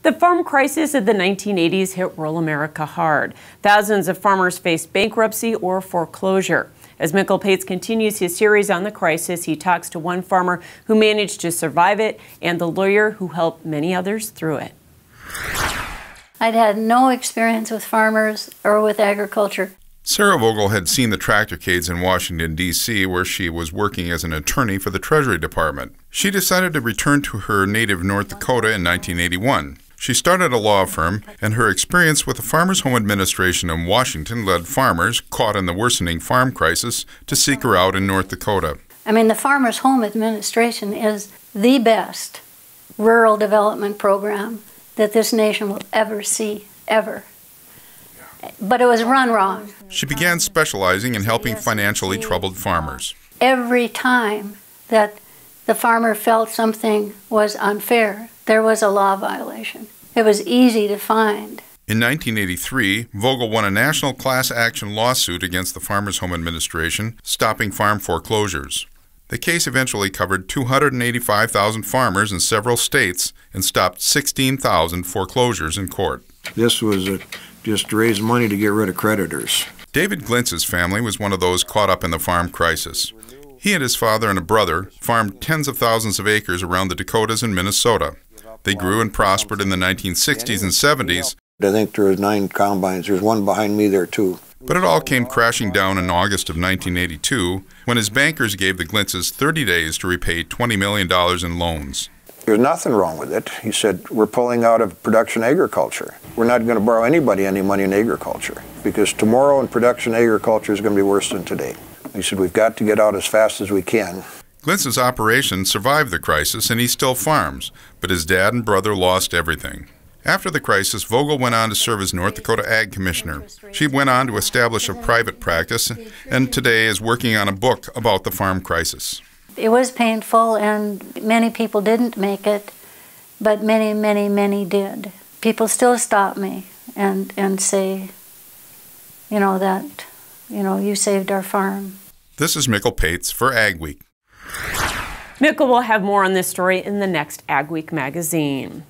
The farm crisis of the 1980s hit rural America hard. Thousands of farmers faced bankruptcy or foreclosure. As Michael Pates continues his series on the crisis, he talks to one farmer who managed to survive it and the lawyer who helped many others through it. I'd had no experience with farmers or with agriculture. Sarah Vogel had seen the tractorcades in Washington, D.C., where she was working as an attorney for the Treasury Department. She decided to return to her native North Dakota in 1981. She started a law firm, and her experience with the Farmers Home Administration in Washington led farmers caught in the worsening farm crisis to seek her out in North Dakota. I mean, the Farmers Home Administration is the best rural development program that this nation will ever see, ever. But it was run wrong. She began specializing in helping financially troubled farmers. Every time that the farmer felt something was unfair, there was a law violation. It was easy to find. In 1983, Vogel won a national class action lawsuit against the Farmers Home Administration, stopping farm foreclosures. The case eventually covered 285,000 farmers in several states and stopped 16,000 foreclosures in court. This was just to raise money to get rid of creditors. David Glintz's family was one of those caught up in the farm crisis. He and his father and a brother farmed tens of thousands of acres around the Dakotas and Minnesota. They grew and prospered in the 1960s and 70s. I think there was 9 combines. There's one behind me there, too. But it all came crashing down in August of 1982 when his bankers gave the Glintzes 30 days to repay $20 million in loans. There's nothing wrong with it. He said, we're pulling out of production agriculture. We're not going to borrow anybody any money in agriculture because tomorrow in production agriculture is going to be worse than today. He said, we've got to get out as fast as we can. Glintz's operation survived the crisis and he still farms, but his dad and brother lost everything. After the crisis, Vogel went on to serve as North Dakota Ag Commissioner. She went on to establish a private practice and today is working on a book about the farm crisis. It was painful and many people didn't make it, but many, many, many did. People still stop me and say, you saved our farm. This is Michael Pates for Ag Week. Michael will have more on this story in the next Ag Week magazine.